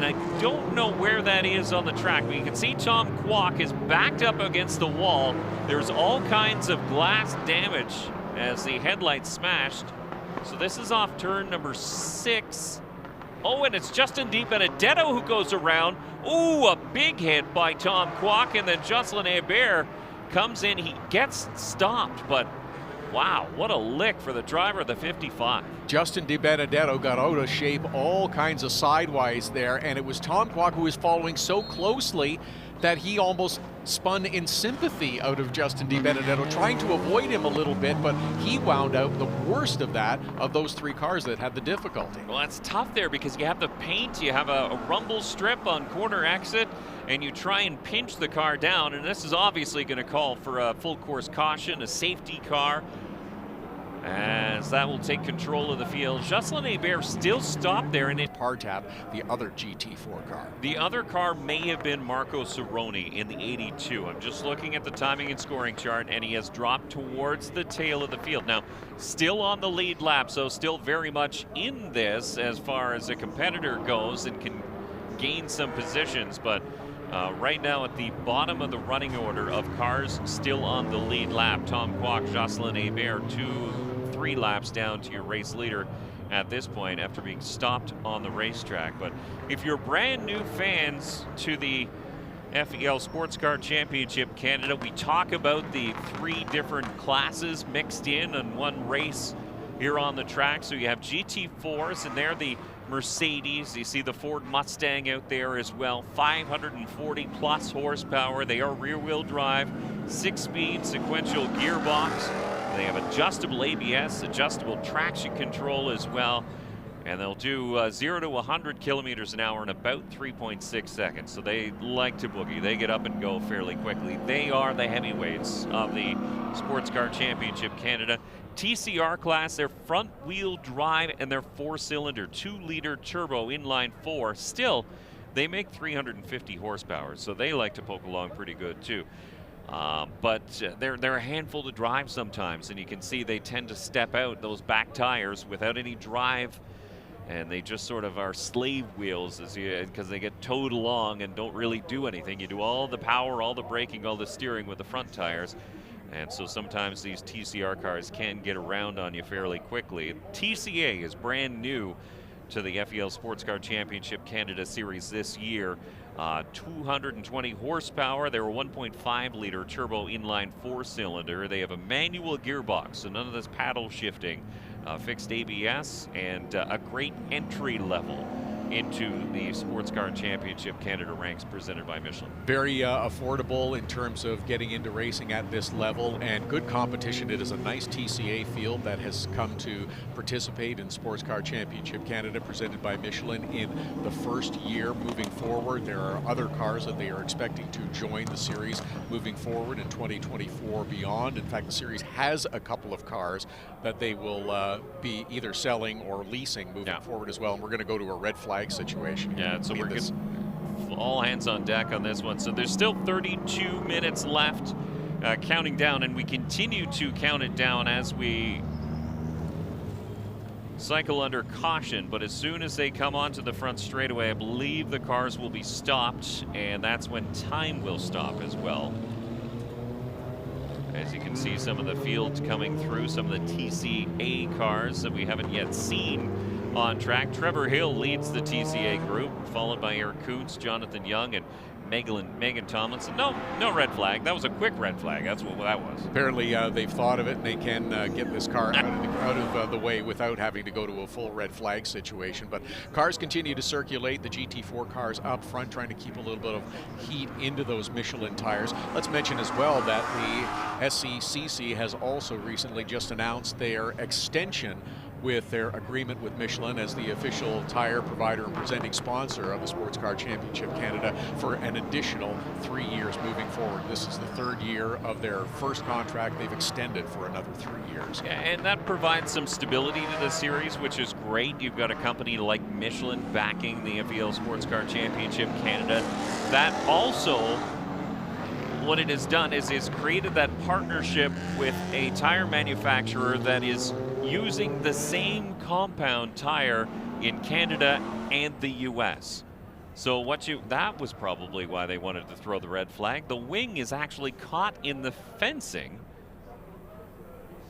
and I don't know where that is on the track, but you can see Tom Kwok is backed up against the wall. There's all kinds of glass damage as the headlights smashed. So this is off turn number 6. Oh, and it's Justin DiBenedetto who goes around. Ooh, a big hit by Tom Kwok, and then Jocelyn Hebert comes in. He gets stopped, but wow, what a lick for the driver of the 55. Justin DiBenedetto got out of shape, all kinds of sidewise there, and it was Tom Kwok who was following so closely that he almost spun in sympathy out of Justin DiBenedetto, trying to avoid him a little bit, but he wound out the worst of that, of those 3 cars that had the difficulty. Well, that's tough there because you have the paint, you have a rumble strip on corner exit, and you try and pinch the car down, and this is obviously going to call for a full course caution, a safety car, as that will take control of the field. Jocelyn Hebert still stopped there, and it Partap, the other GT4 car. The other car may have been Marco Cerrone in the 82. I'm just looking at the timing and scoring chart, and he has dropped towards the tail of the field. Now, still on the lead lap, so still very much in this as far as a competitor goes and can gain some positions, but right now at the bottom of the running order of cars still on the lead lap. Tom Kwok, Jocelyn Hebert, 2-3 laps down to your race leader at this point after being stopped on the racetrack. But if you're brand new fans to the FEL Sports Car Championship Canada, we talk about the 3 different classes mixed in one race here on the track. So you have GT4s, and they're the Mercedes. You see the Ford Mustang out there as well. 540 plus horsepower. They are rear-wheel drive, 6-speed sequential gearbox. They have adjustable ABS, adjustable traction control as well. And they'll do 0 to 100 kilometers an hour in about 3.6 seconds. So they like to boogie. They get up and go fairly quickly. They are the heavyweights of the Sports Car Championship Canada. TCR class, their front-wheel drive and their 4-cylinder 2-liter turbo inline 4. Still, they make 350 horsepower, so they like to poke along pretty good too. But they're a handful to drive sometimes, and you can see they tend to step out those back tires without any drive, and they just sort of are slave wheels because they get towed along and don't really do anything. You do all the power, all the braking, all the steering with the front tires. And so sometimes these TCR cars can get around on you fairly quickly. TCA is brand new to the FEL Sports Car Championship Canada Series this year. 220 horsepower. They're a 1.5-liter turbo inline 4-cylinder. They have a manual gearbox, so none of this paddle shifting. Fixed ABS, and a great entry level into the Sports Car Championship Canada ranks presented by Michelin. Very affordable in terms of getting into racing at this level, and good competition. It is a nice TCA field that has come to participate in Sports Car Championship Canada presented by Michelin in the first year. Moving forward, there are other cars that they are expecting to join the series moving forward in 2024 beyond. In fact, the series has a couple of cars that they will be either selling or leasing moving forward as well, and we're going to go to a red flag situation. Yeah, so we're good. All hands on deck on this one. So there's still 32 minutes left, counting down, and we continue to count it down as we cycle under caution. But as soon as they come onto the front straightaway, I believe the cars will be stopped, and that's when time will stop as well. As you can see, some of the field coming through, some of the TCA cars that we haven't yet seen on track. Trevor Hill leads the TCA group, followed by Eric Kuntz, Jonathan Young, and Megan Tomlinson. No red flag. That was a quick red flag. That's what that was. Apparently they've thought of it, and they can get this car out of the way without having to go to a full red flag situation. But cars continue to circulate. The GT4 cars up front, trying to keep a little bit of heat into those Michelin tires. Let's mention as well that the SCCC has also recently just announced their extension with their agreement with Michelin as the official tire provider and presenting sponsor of the Sports Car Championship Canada for an additional 3 years moving forward. This is the 3rd year of their first contract. They've extended for another 3 years. Yeah, and that provides some stability to the series, which is great. You've got a company like Michelin backing the FEL Sports Car Championship Canada. That also, what it has done is it's created that partnership with a tire manufacturer that is using the same compound tire in Canada and the US. So that was probably why they wanted to throw the red flag. The wing is actually caught in the fencing.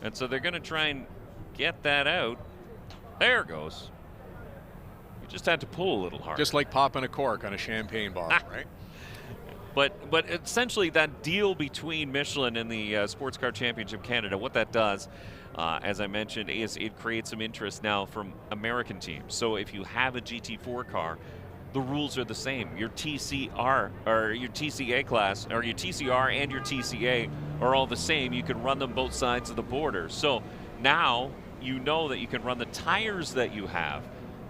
And so they're going to try and get that out. There it goes. You just had to pull a little harder. Just like popping a cork on a champagne bottle, right? But essentially that deal between Michelin and the Sports Car Championship Canada, what that does, as I mentioned, is it creates some interest now from American teams. So if you have a GT4 car, the rules are the same. Your TCR or your TCA class, or your TCR and your TCA are all the same. You can run them both sides of the border. So now you know that you can run the tires that you have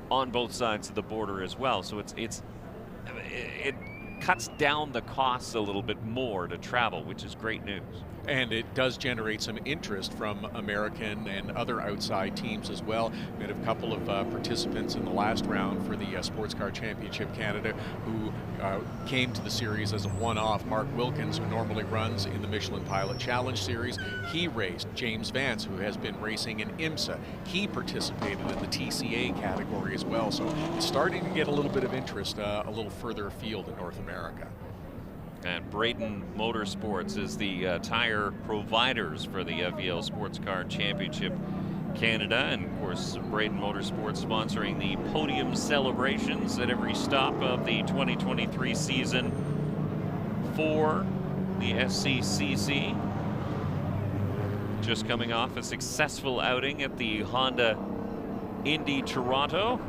on both sides of the border as well. So it cuts down the costs a little bit more to travel, which is great news. And it does generate some interest from American and other outside teams as well. We had a couple of participants in the last round for the Sports Car Championship Canada who came to the series as a one-off. Mark Wilkins, who normally runs in the Michelin Pilot Challenge Series, he raced. James Vance, who has been racing in IMSA, he participated in the TCA category as well. So it's starting to get a little bit of interest a little further afield in North America. And Braden Motorsports is the tire providers for the FEL Sports Car Championship Canada. And of course, Braden Motorsports sponsoring the podium celebrations at every stop of the 2023 season for the SCCC. Just coming off a successful outing at the Honda Indy Toronto.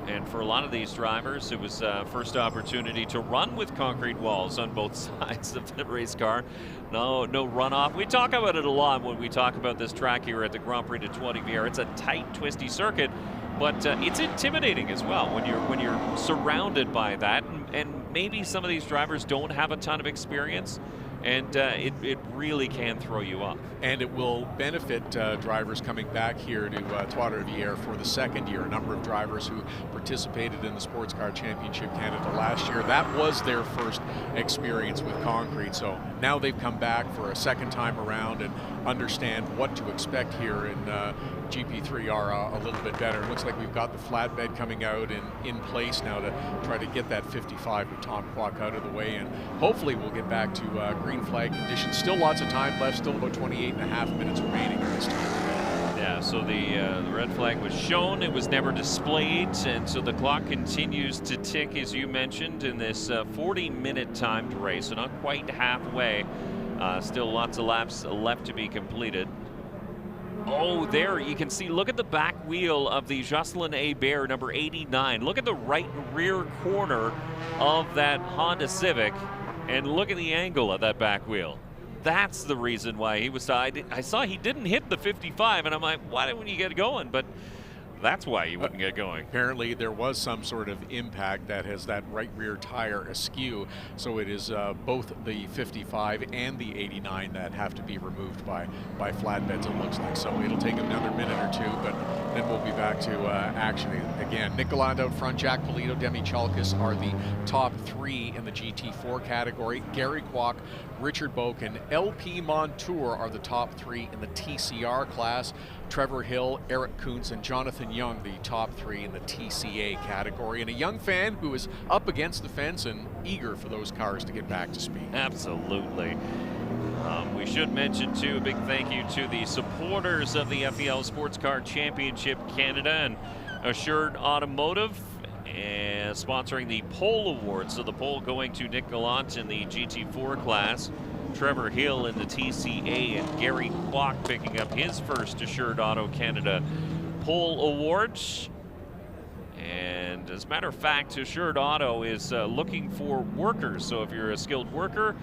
And for a lot of these drivers, it was first opportunity to run with concrete walls on both sides of the race car. No runoff. We talk about it a lot when we talk about this track here at the Grand Prix de Trois-Rivières. It's a tight, twisty circuit, but it's intimidating as well when you're surrounded by that. And maybe some of these drivers don't have a ton of experience, and it really can throw you off. And it will benefit drivers coming back here to Trois-Rivières for the second year. A number of drivers who participated in the Sports Car Championship Canada last year, that was their first experience with concrete. So now they've come back for a second time around and understand what to expect here in GP3R a little bit better. It looks like we've got the flatbed coming out in place now to try to get that 55 with Tom Kwok out of the way, and hopefully we'll get back to green flag conditions. Still lots of time left, still about 28 and a half minutes remaining in this time. Yeah, so the red flag was shown, it was never displayed, and so the clock continues to tick, as you mentioned, in this 40-minute timed race, so not quite halfway. Still lots of laps left to be completed. Oh, there you can see, look at the back wheel of the Jocelyn Hébert, number 89. Look at the right rear corner of that Honda Civic, and look at the angle of that back wheel. That's the reason why he was, I saw he didn't hit the 55, and I'm like, why didn't you get going? But that's why you wouldn't get going. Apparently there was some sort of impact that has that right rear tire askew, so it is both the 55 and the 89 that have to be removed by flatbeds, it looks like. So it'll take another minute or two, but then we'll be back to action again. Nick Galland out front, Jack Polito, Demi Chalkis are the top three in the GT4 category. Gary Kwok, Richard Boken, LP Montour are the top three in the TCR class. Trevor Hill, Eric Kuntz, and Jonathan Young, the top three in the TCA category. And a young fan who is up against the fence and eager for those cars to get back to speed. Absolutely. We should mention, too, a big thank you to the supporters of the FEL Sports Car Championship Canada and Assured Automotive, and sponsoring the pole award. So the pole going to Nick Gallant in the GT4 class, Trevor Hill in the TCA, and Gary Kwok picking up his first Assured Auto Canada pole awards. And as a matter of fact, Assured Auto is looking for workers. So if you're a skilled worker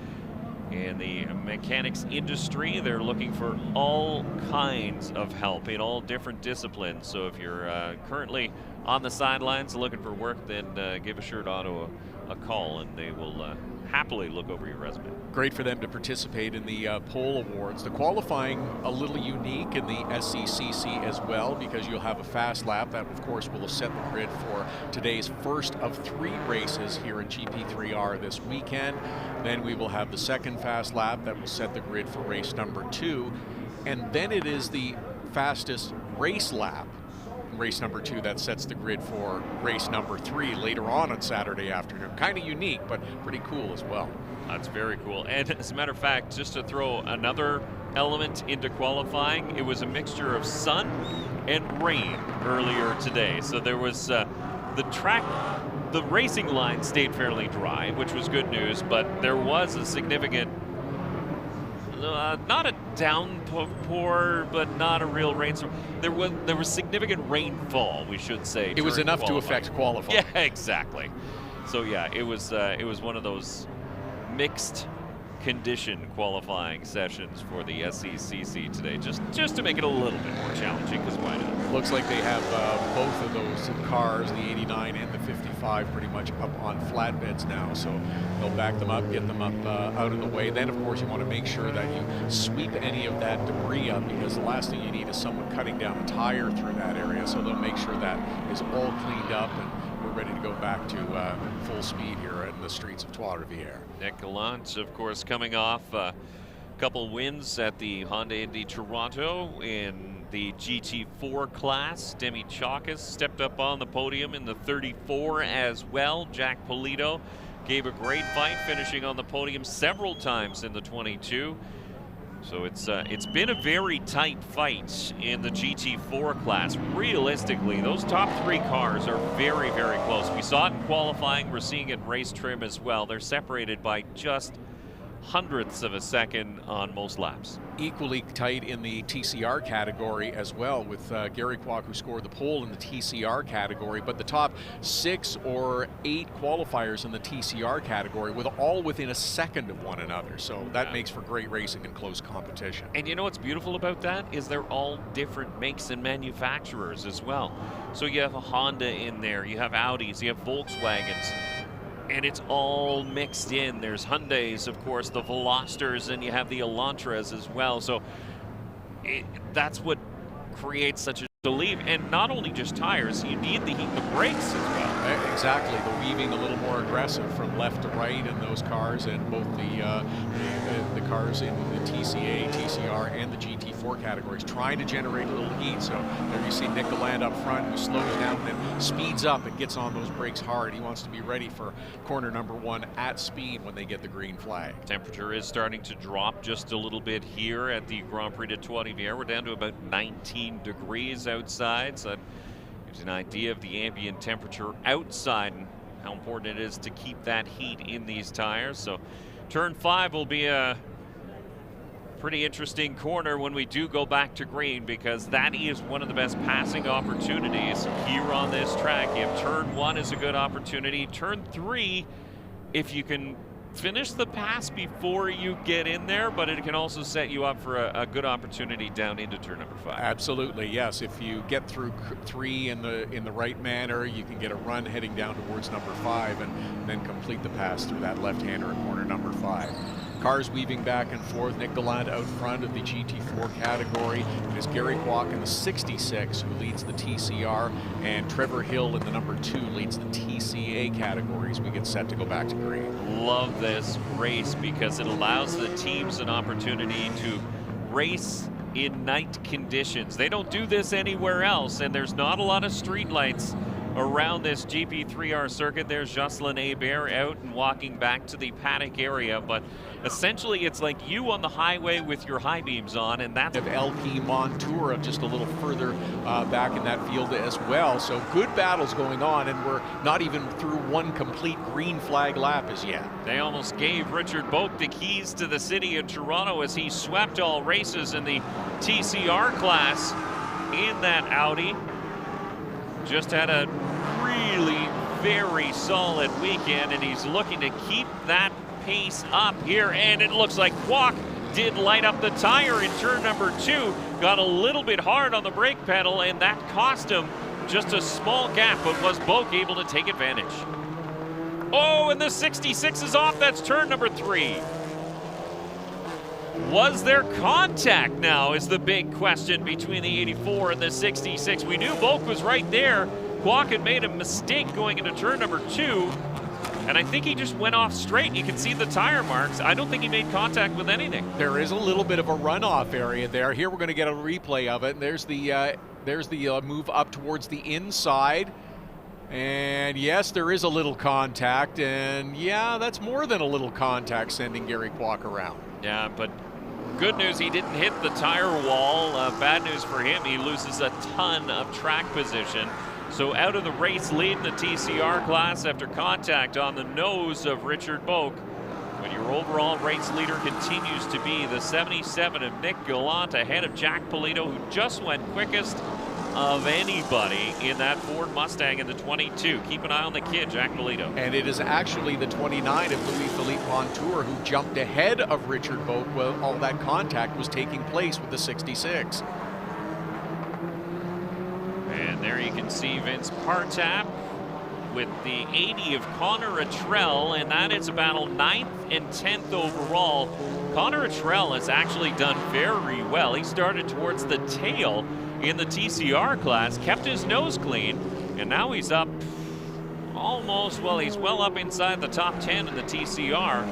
in the mechanics industry, they're looking for all kinds of help in all different disciplines. So if you're currently on the sidelines looking for work, then give Assured Auto a call, and they will happily look over your resume. Great for them to participate in the pole awards. The qualifying a little unique in the SCCC as well, because you'll have a fast lap that of course will set the grid for today's first of 3 races here in GP3R this weekend. Then we will have the second fast lap that will set the grid for race number 2, and then it is the fastest race lap in race number 2 that sets the grid for race number 3 later on Saturday afternoon. Kind of unique, but pretty cool as well. That's very cool. And as a matter of fact, just to throw another element into qualifying, it was a mixture of sun and rain earlier today. So there was the racing line stayed fairly dry, which was good news, but there was a significant, not a downpour, but not a real rainstorm. There was significant rainfall, we should say. It was enough to affect qualifying. Yeah, exactly. So yeah, it was one of those mixed condition qualifying sessions for the SCCC today, just to make it a little bit more challenging, because why not? Looks like they have both of those cars, the 89 and the 55, pretty much up on flatbeds now, so they'll back them up, get them up out of the way. Then of course you want to make sure that you sweep any of that debris up, because the last thing you need is someone cutting down a tire through that area, so they'll make sure that is all cleaned up and we're ready to go back to full speed here in the streets of Trois-Rivières. Nick Gallant, of course, coming off a couple wins at the Honda Indy Toronto in the GT4 class. Demi Chakas stepped up on the podium in the 34 as well. Jack Polito gave a great fight, finishing on the podium several times in the 22. So it's been a very tight fight in the GT4 class. Realistically, those top 3 cars are very, very close. We saw it in qualifying. We're seeing it in race trim as well. They're separated by just hundredths of a second on most laps. Equally tight in the TCR category as well, with Gary Kwok, who scored the pole in the TCR category, but the top 6 or 8 qualifiers in the TCR category with all within a second of one another, so that makes for great racing and close competition. And you know what's beautiful about that is they're all different makes and manufacturers as well. So you have a Honda in there, you have Audis, you have Volkswagens, and it's all mixed in. There's Hyundais, of course, the Velosters, and you have the Elantras as well. So that's what creates such a belief. And not only just tires, you need the heat and the brakes as well. Exactly, the weaving a little more aggressive from left to right in those cars, and both the cars in the TCA, TCR, and the GT4 categories, trying to generate a little heat. So there you see Nick Gallant up front, who slows down and then speeds up and gets on those brakes hard. He wants to be ready for corner number 1 at speed when they get the green flag. Temperature is starting to drop just a little bit here at the Grand Prix de Trois-Rivières. We're down to about 19 degrees outside, so that gives you an idea of the ambient temperature outside and how important it is to keep that heat in these tires. So turn 5 will be a pretty interesting corner when we do go back to green, because that is one of the best passing opportunities here on this track. You have turn 1 is a good opportunity. Turn 3, if you can finish the pass before you get in there, but it can also set you up for a good opportunity down into turn number 5. Absolutely, yes. If you get through 3 in the right manner, you can get a run heading down towards number 5 and then complete the pass through that left-hander at corner number 5. Cars weaving back and forth. Nick Gallant out front of the GT4 category. It is Gary Kwok in the 66 who leads the TCR, and Trevor Hill in the number 2 leads the TCA categories. We get set to go back to green. Love this race because it allows the teams an opportunity to race in night conditions. They don't do this anywhere else, and there's not a lot of street lights around this GP3R circuit. There's Jocelyn Hebert out and walking back to the paddock area, but essentially it's like you on the highway with your high beams on, and that's of LP Montour just a little further back in that field as well. So good battles going on, and we're not even through one complete green flag lap as yet. They almost gave Richard Boak the keys to the city of Toronto as he swept all races in the TCR class in that Audi. Just had a really very solid weekend, and he's looking to keep that pace up here, and it looks like Kwok did light up the tire in turn number 2, got a little bit hard on the brake pedal, and that cost him just a small gap, but was Boak able to take advantage? Oh, and the 66 is off. That's turn number 3. Was there contact now is the big question between the 84 and the 66. We knew Boak was right there. Kwok had made a mistake going into turn number 2, and I think he just went off straight. You can see the tire marks. I don't think he made contact with anything. There is a little bit of a runoff area there. Here we're going to get a replay of it. And there's the there's the move up towards the inside. And yes, there is a little contact, and yeah, that's more than a little contact, sending Gary Kwok around. Yeah, but good news, he didn't hit the tire wall. Bad news for him, he loses a ton of track position. So out of the race lead in the TCR class after contact on the nose of Richard Boak. But your overall race leader continues to be the 77 of Nick Gallant, ahead of Jack Polito, who just went quickest of anybody in that Ford Mustang in the 22. Keep an eye on the kid, Jack Polito. And it is actually the 29 of Louis-Philippe Montour who jumped ahead of Richard Boak while all that contact was taking place with the 66. And there you can see Vince Partap with the 80 of Connor Atrell, and that is a battle 9th and 10th overall. Connor Atrell has actually done very well. He started towards the tail in the TCR class, kept his nose clean, and now he's up almost, well, he's well up inside the top 10 in the TCR.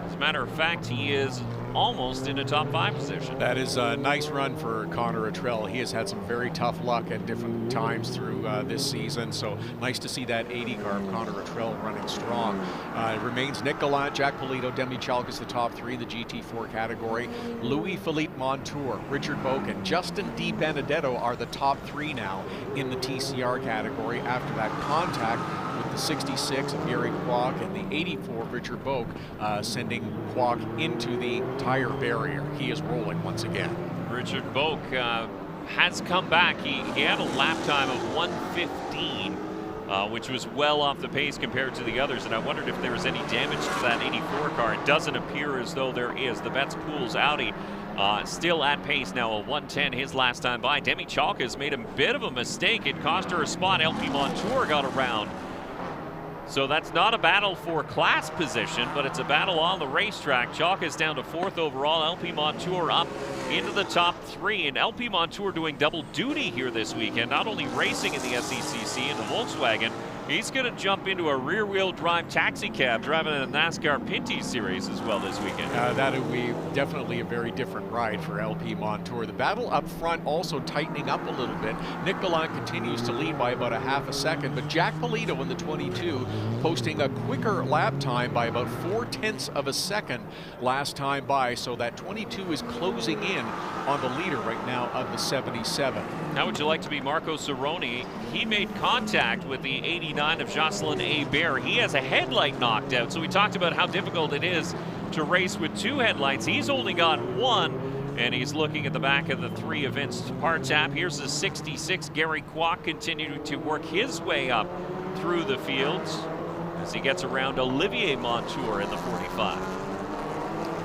As a matter of fact, he is almost in a top 5 position. That is a nice run for Connor Atrell. He has had some very tough luck at different times through this season, so nice to see that 80 car of Connor Atrell running strong. It remains Nick Gallant, Jack Polito, Demi Chalk is the top 3 in the GT4 category. Louis-Philippe Montour, Richard Boak, and Justin Di Benedetto are the top 3 now in the TCR category after that contact with the 66 of Gary Kwok and the 84 of Richard Boak, sending Kwok into the tire barrier. He is rolling once again. Richard Boak has come back. He had a lap time of 1:15, which was well off the pace compared to the others, and I wondered if there was any damage to that 84 car. It doesn't appear as though there is. The Betts Pools Audi still at pace now, a 1:10 his last time by. Demi Chalk has made a bit of a mistake. It cost her a spot. LP Montour got around. So that's not a battle for class position, but it's a battle on the racetrack. Chalk is down to 4th overall. LP Montour up into the top 3. And LP Montour doing double duty here this weekend, not only racing in the SCCC in the Volkswagen, he's going to jump into a rear-wheel drive taxi cab driving in the NASCAR Pinty Series as well this weekend. That'll be definitely a very different ride for LP Montour. The battle up front also tightening up a little bit. Nick Gallant continues to lead by about a half a second, but Jack Polito in the 22 posting a quicker lap time by about 0.4 of a second last time by, so that 22 is closing in on the leader right now of the 77. How would you like to be Marco Cerrone? He made contact with the 89 of Jocelyn Hebert. He has a headlight knocked out, so we talked about how difficult it is to race with 2 headlights. He's only got 1, and he's looking at the back of the 3 of Vince Partap. Here's the 66, Gary Kwok, continuing to work his way up through the fields as he gets around Olivier Montour in the 45.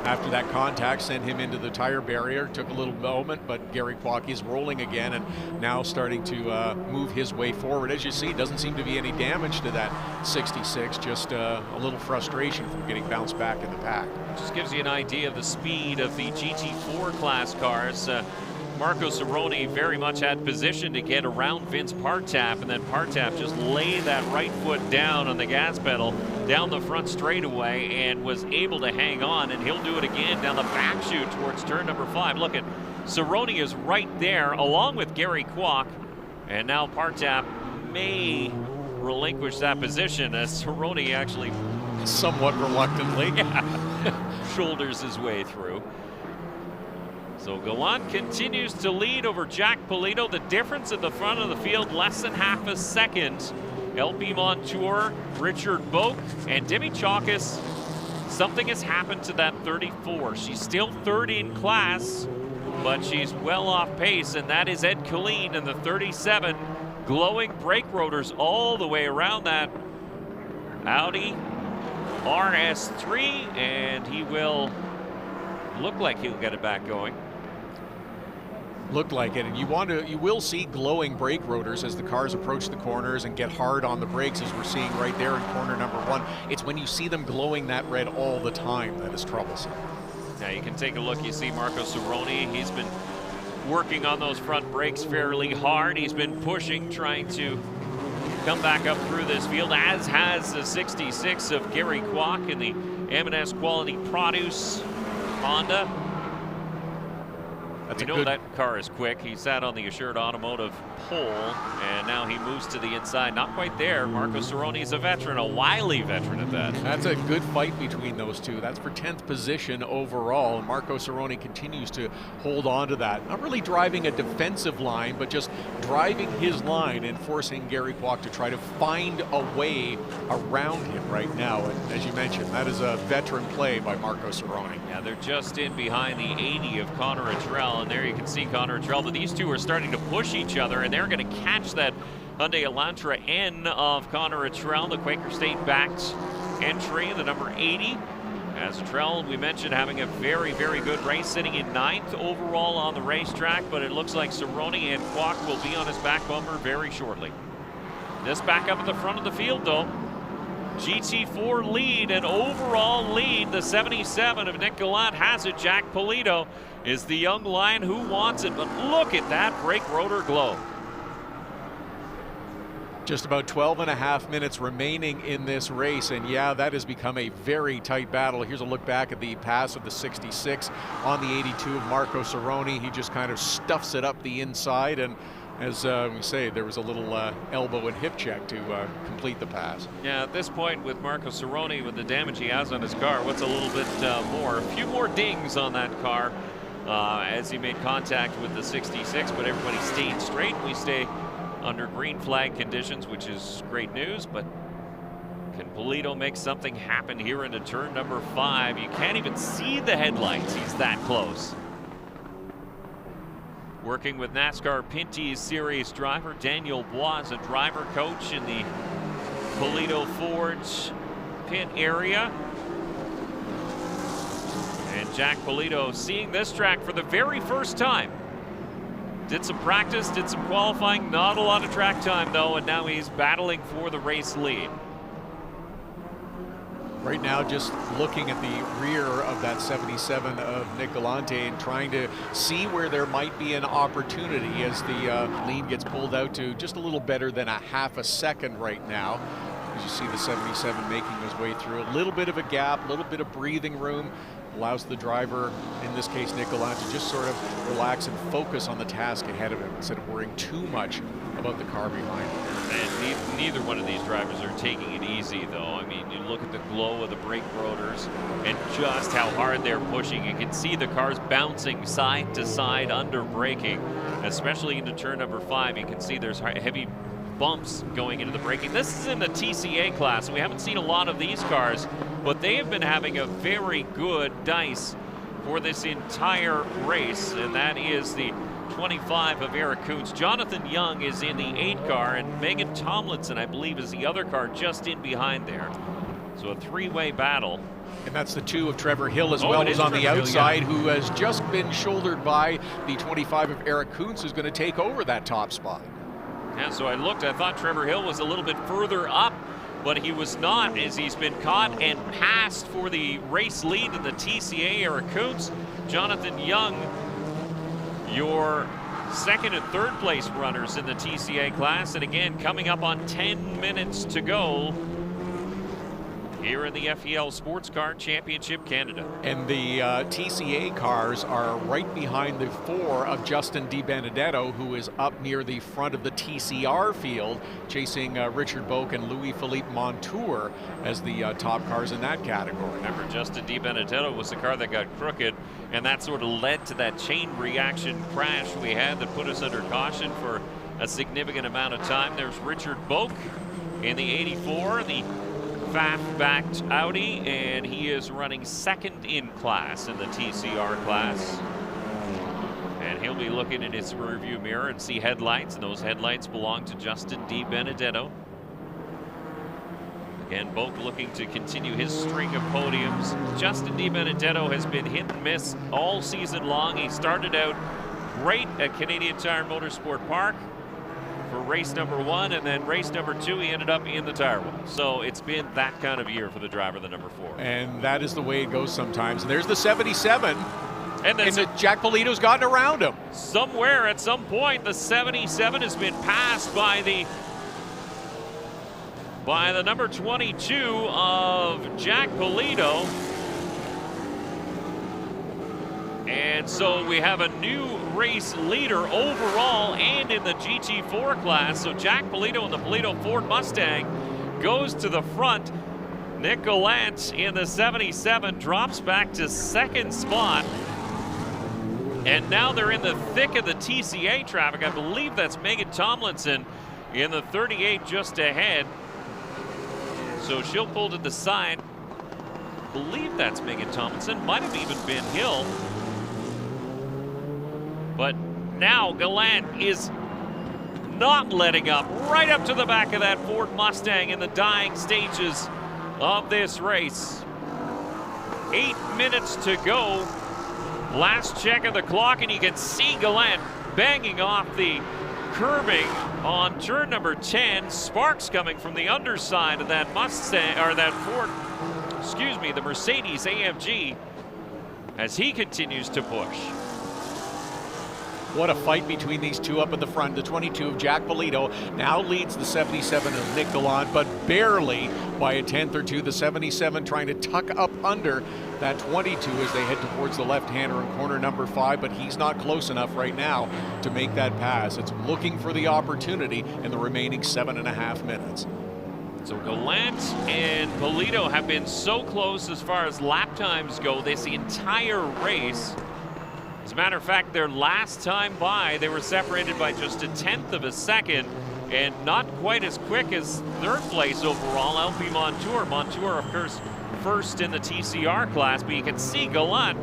After that contact sent him into the tire barrier. Took a little moment, but Gary Kwok is rolling again and now starting to move his way forward. As you see, doesn't seem to be any damage to that 66, just a little frustration from getting bounced back in the pack. Just gives you an idea of the speed of the GT4 class cars. Marco Cerrone very much had position to get around Vince Partap, and then Partap just laid that right foot down on the gas pedal down the front straightaway and was able to hang on, and he'll do it again down the back chute towards turn number 5. Look at Cerrone is right there along with Gary Kwok, and now Partap may relinquish that position as Cerrone actually somewhat reluctantly shoulders his way through. So Gallant continues to lead over Jack Polito. The difference in the front of the field, less than half a second. LP Montour, Richard Boak, and Demi Chalkis. Something has happened to that 34. She's still third in class, but she's well off pace, and that is Ed Killeen in the 37. Glowing brake rotors all the way around that Audi RS3, and he will look like he'll get it back going. Looked like it, and you will see glowing brake rotors as the cars approach the corners and get hard on the brakes, as we're seeing right there in corner number 1. It's when you see them glowing that red all the time that is troublesome. Now you can take a look. You see Marco Cerrone. He's been working on those front brakes fairly hard. He's been pushing, trying to come back up through this field, as has the 66 of Gary Kwok in the M&S Quality Produce Honda. We know that car is quick. He sat on the Assured Automotive pole, and now he moves to the inside. Not quite there. Marco Cironi is a veteran, a wily veteran at that. That's a good fight between those two. That's for 10th position overall. And Marco Cironi continues to hold on to that. Not really driving a defensive line, but just driving his line and forcing Gary Kwok to try to find a way around him right now. And as you mentioned, that is a veteran play by Marco Cironi. Yeah, they're just in behind the 80 of Connor Attrell, and there you can see Connor Attrell. But these two are starting to push each other, and they're going to catch that Hyundai Elantra N of Connor Attrell, the Quaker State-backed entry, the number 80. As Attrell, we mentioned, having a very, very good race, sitting in 9th overall on the racetrack, but it looks like Cironi and Kwok will be on his back bumper very shortly. This back up at the front of the field, though. GT4 lead and overall lead. The 77 of Nick Gallant has it. Jack Polito is the young lion who wants it, but look at that brake rotor glow. Just about 12.5 minutes remaining in this race, and yeah, that has become a very tight battle. Here's a look back at the pass of the 66 on the 82 of Marco Cironi. He just kind of stuffs it up the inside, and as we say, there was a little elbow and hip check to complete the pass. Yeah, at this point with Marco Cironi, with the damage he has on his car, what's a little bit more? A few more dings on that car as he made contact with the 66, but everybody stayed straight. We stay under green flag conditions, which is great news, but can Polito make something happen here into turn number 5? You can't even see the headlights. He's that close. Working with NASCAR Pinty's Series driver Daniel Bois, a driver coach in the Polito Ford's pit area. And Jack Polito seeing this track for the very first time. Did some practice, did some qualifying, not a lot of track time though, and now he's battling for the race lead. Right now, just looking at the rear of that 77 of Nick Galante and trying to see where there might be an opportunity as the lead gets pulled out to just a little better than a half a second right now. As you see the 77 making his way through. A little bit of a gap, a little bit of breathing room. Allows the driver, in this case Nick Galante, to just sort of relax and focus on the task ahead of him instead of worrying too much about the car behind him. And neither one of these drivers are taking it easy, though. I mean, you look at the glow of the brake rotors and just how hard they're pushing. You can see the cars bouncing side to side under braking, especially into turn number 5. You can see there's heavy bumps going into the braking. This is in the TCA class. We haven't seen a lot of these cars, but they have been having a very good dice for this entire race, and that is the 25 of Eric Kuntz. Jonathan Young is in the 8 car, and Megan Tomlinson, I believe, is the other car just in behind there. So a 3-way battle. And that's the 2 of Trevor Hill as well, who's on the outside, who has just been shouldered by the 25 of Eric Kuntz, who's going to take over that top spot. Yeah, so I looked, I thought Trevor Hill was a little bit further up, but he was not, as he's been caught and passed for the race lead in the TCA. Eric Kuntz, Jonathan Young, your second and third place runners in the TCA class, and again coming up on 10 minutes to go here in the FEL Sports Car Championship Canada. And the TCA cars are right behind the 4 of Justin DiBenedetto, who is up near the front of the TCR field, chasing Richard Boak and Louis-Philippe Montour as the top cars in that category. Remember, Justin DiBenedetto was the car that got crooked, and that sort of led to that chain reaction crash we had that put us under caution for a significant amount of time. There's Richard Boak in the 84, the FAF-backed Audi, and he is running second in class in the TCR class. And he'll be looking in his rearview mirror and see headlights, and those headlights belong to Justin DiBenedetto. Again, Boak looking to continue his string of podiums. Justin DiBenedetto has been hit and miss all season long. He started out great at Canadian Tire Motorsport Park for race number 1, and then race number 2 he ended up in the tire wall. So it's been that kind of year for the driver, the number 4. And that is the way it goes sometimes. And there's the 77. And Jack Polito's gotten around him. Somewhere at some point the 77 has been passed by the number 22 of Jack Polito. And And so we have a new race leader overall and in the GT4 class. So Jack Polito in the Polito Ford Mustang goes to the front. Nick Gallant in the 77 drops back to second spot. And now they're in the thick of the TCA traffic. I believe that's Megan Tomlinson in the 38 just ahead. So she'll pull to the side. I believe that's Megan Tomlinson. Might have even been Hill. But now Gallant is not letting up. Right up to the back of that Ford Mustang in the dying stages of this race. 8 minutes to go. Last check of the clock, and you can see Gallant banging off the curbing on turn number 10. Sparks coming from the underside of that Mustang, or that Ford, excuse me, the Mercedes AMG, as he continues to push. What a fight between these two up at the front. The 22 of Jack Polito now leads the 77 of Nick Gallant, but barely by a tenth or two. The 77 trying to tuck up under that 22 as they head towards the left-hander in corner number 5, but he's not close enough right now to make that pass. It's looking for the opportunity in the remaining 7.5 minutes. So Gallant and Polito have been so close as far as lap times go this entire race. As a matter of fact, their last time by, they were separated by just a tenth of a second, and not quite as quick as third place overall, LP Montour. Montour, of course, first in the TCR class, but you can see Gallant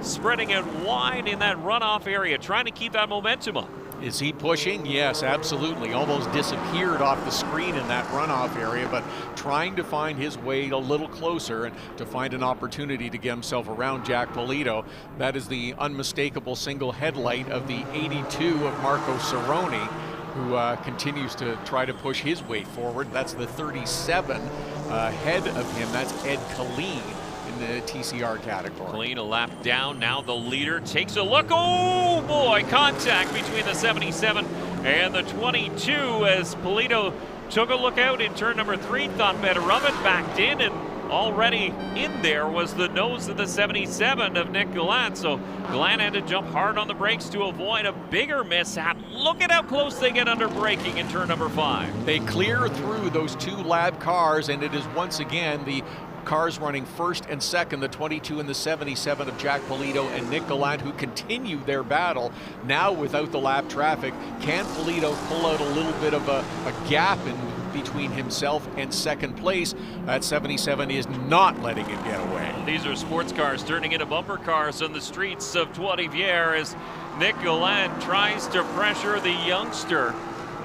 spreading it wide in that runoff area, trying to keep that momentum up. Is he pushing? Yes, absolutely. Almost disappeared off the screen in that runoff area, but trying to find his way a little closer and to find an opportunity to get himself around Jack Polito. That is the unmistakable single headlight of the 82 of Marco Cerrone, who continues to try to push his way forward. That's the 37 ahead of him. That's Ed Colleen in the TCR category. Colleen a lap down. Now the leader takes a look. Oh boy, contact between the 77 and the 22 as Polito took a look out in turn number 3, thought better of it, backed in, and already in there was the nose of the 77 of Nick Gallant. So Gallant had to jump hard on the brakes to avoid a bigger mishap. Look at how close they get under braking in turn number 5. They clear through those 2 lab cars, and it is once again the cars running first and second, the 22 and the 77 of Jack Polito and Nick Gallant, who continue their battle now without the lap traffic. Can Polito pull out a little bit of a gap in between himself and second place? That 77 is not letting him get away. These are sports cars turning into bumper cars on the streets of Trois-Rivières as Nick Gallant tries to pressure the youngster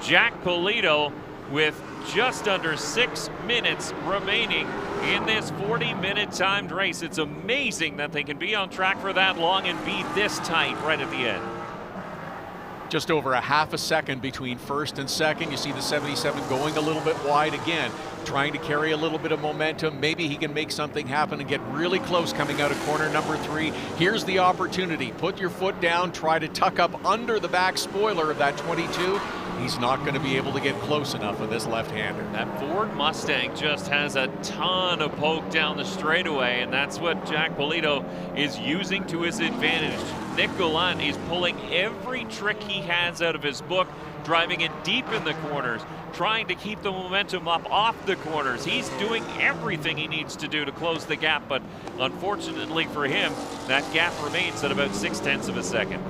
Jack Polito with just under 6 minutes remaining in this 40-minute timed race. It's amazing that they can be on track for that long and be this tight right at the end. Just over a half a second between first and second. You see the 77 going a little bit wide again, trying to carry a little bit of momentum. Maybe he can make something happen and get really close coming out of corner number 3. Here's the opportunity. Put your foot down, try to tuck up under the back spoiler of that 22. He's not going to be able to get close enough with this left-hander. That Ford Mustang just has a ton of poke down the straightaway, and that's what Jack Polito is using to his advantage. Nick Gallant is pulling every trick he has out of his book, driving it deep in the corners, trying to keep the momentum up off the corners. He's doing everything he needs to do to close the gap, but unfortunately for him, that gap remains at about 0.6 of a second.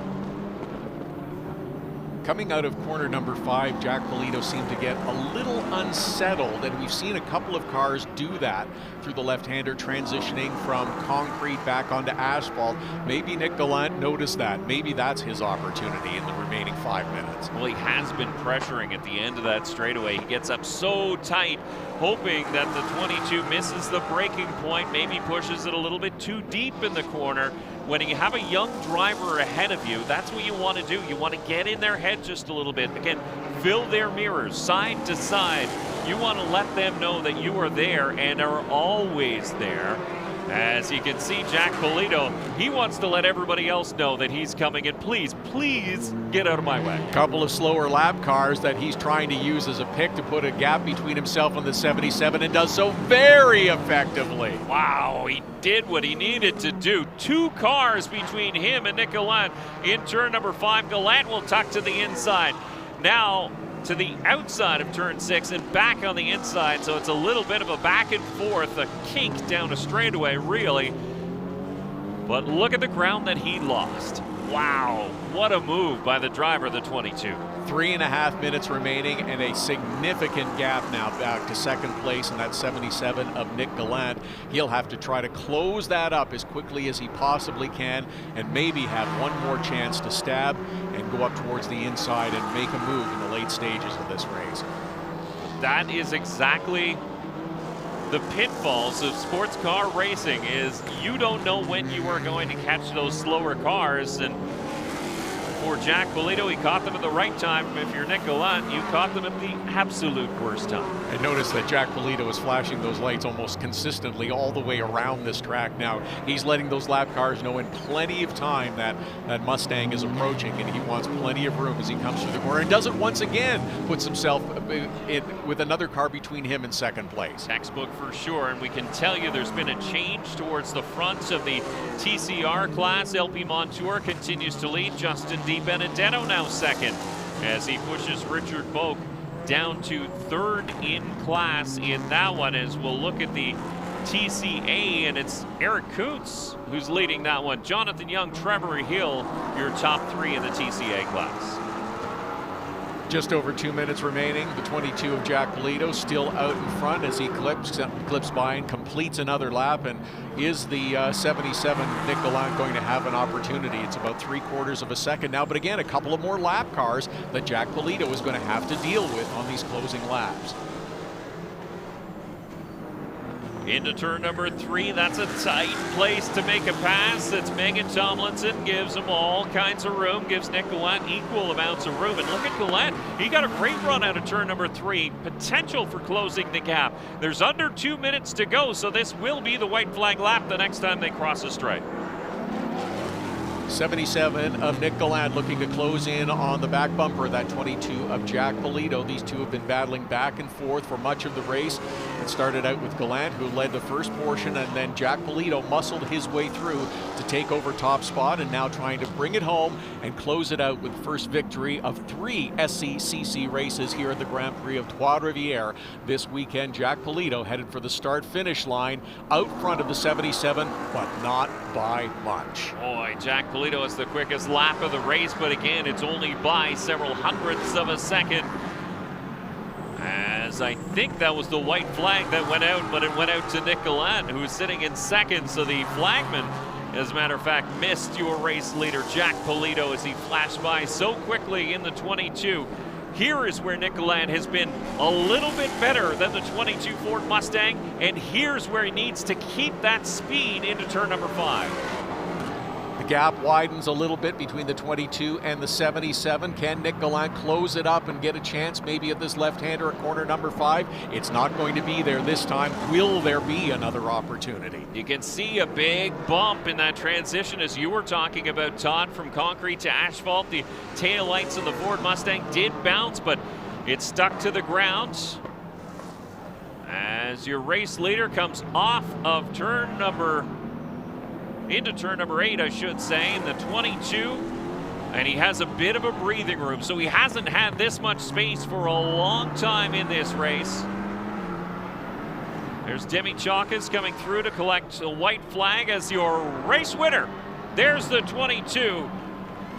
Coming out of corner number 5, Jack Polito seemed to get a little unsettled, and we've seen a couple of cars do that through the left-hander, transitioning from concrete back onto asphalt. Maybe Nick Gallant noticed that. Maybe that's his opportunity in the remaining 5 minutes. Well, he has been pressuring at the end of that straightaway. He gets up so tight, hoping that the 22 misses the braking point, maybe pushes it a little bit too deep in the corner. When you have a young driver ahead of you, that's what you want to do. You want to get in their head just a little bit. Again, fill their mirrors side to side. You want to let them know that you are there and are always there. As you can see, Jack Polito, he wants to let everybody else know that he's coming, and please get out of my way. Couple of slower lap cars that he's trying to use as a pick to put a gap between himself and the 77, and does so very effectively. Wow, he did what he needed to do. 2 cars between him and Nick Gallant. In turn number 5, Gallant will tuck to the inside. Now to the outside of turn 6 and back on the inside, so it's a little bit of a back and forth, a kink down a straightaway, really. But look at the ground that he lost. Wow, what a move by the driver, the 22. 3.5 minutes remaining and a significant gap now back to second place in that 77 of Nick Gallant. He'll have to try to close that up as quickly as he possibly can and maybe have one more chance to stab and go up towards the inside and make a move in the late stages of this race. That is exactly the pitfalls of sports car racing, is you don't know when you are going to catch those slower cars. And for Jack Polito, he caught them at the right time. If you're Nick Gallant, you caught them at the absolute worst time. I noticed that Jack Polito was flashing those lights almost consistently all the way around this track now. He's letting those lap cars know in plenty of time that that Mustang is approaching, and he wants plenty of room as he comes through the corner, and does it once again, puts himself with another car between him and second place. Textbook for sure, and we can tell you there's been a change towards the front of the TCR class. LP Montour continues to lead. Justin Di Benedetto now second as he pushes Richard Boak down to third in class in that one. As we'll look at the TCA, and it's Eric Kuntz who's leading that one. Jonathan Young, Trevor Hill, your top 3 in the TCA class. Just over 2 minutes remaining. The 22 of Jack Polito still out in front as he clips by and completes another lap. And is the 77 Nick Gallant going to have an opportunity? It's about 3/4 of a second now, but again, a couple of more lap cars that Jack Polito is going to have to deal with on these closing laps. Into turn number 3, that's a tight place to make a pass. It's Megan Tomlinson, gives him all kinds of room, gives Nick Gallant equal amounts of room. And look at Gallant, he got a great run out of turn number 3, potential for closing the gap. There's under 2 minutes to go, so this will be the white flag lap the next time they cross a stripe. 77 of Nick Gallant looking to close in on the back bumper, that 22 of Jack Polito. These two have been battling back and forth for much of the race. It started out with Gallant, who led the first portion, and then Jack Polito muscled his way through to take over top spot, and now trying to bring it home and close it out with the first victory of 3 SCCC races here at the Grand Prix of Trois-Rivières this weekend. Jack Polito headed for the start-finish line out front of the 77, but not by much. Boy, Jack Polito is the quickest lap of the race, but again, it's only by several hundredths of a second. As I think that was the white flag that went out, but it went out to Nick Gallant, who's sitting in second. So the flagman, as a matter of fact, missed your race leader, Jack Polito, as he flashed by so quickly in the 22. Here is where Nick Gallant has been a little bit better than the 22 Ford Mustang, and here's where he needs to keep that speed into turn number 5. The gap widens a little bit between the 22 and the 77. Can Nick Gallant close it up and get a chance maybe at this left-hander at corner number 5? It's not going to be there this time. Will there be another opportunity? You can see a big bump in that transition, as you were talking about, Todd, from concrete to asphalt. The taillights of the Ford Mustang did bounce, but it stuck to the ground. As your race leader comes off of into turn number 8, I should say, in the 22, and he has a bit of a breathing room, so he hasn't had this much space for a long time in this race. There's Demi Chalkas coming through to collect a white flag as your race winner. There's the 22.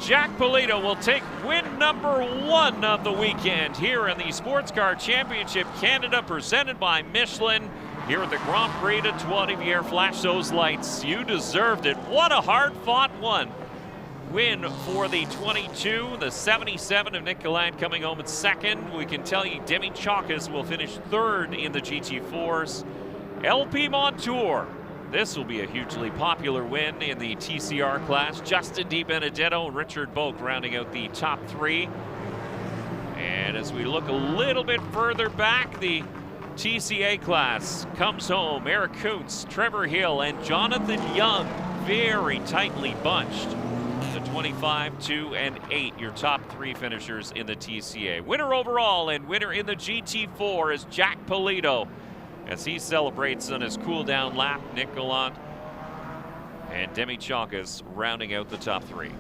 Jack Polito will take win number 1 of the weekend here in the Sports Car Championship Canada, presented by Michelin. Here at the Grand Prix de Trois-Rivières. Flash those lights. You deserved it. What a hard-fought one. Win for the 22. The 77 of Nick Gallant coming home in second. We can tell you Demi Chalkas will finish third in the GT4s. LP Montour. This will be a hugely popular win in the TCR class. Justin Di Benedetto and Richard Boak rounding out the top 3. And as we look a little bit further back, the TCA class comes home. Eric Kuntz, Trevor Hill, and Jonathan Young very tightly bunched. The 25, 2, and 8, your top 3 finishers in the TCA. Winner overall and winner in the GT4 is Jack Polito as he celebrates on his cool down lap. Nick Gallant and Demi Chakas rounding out the top 3.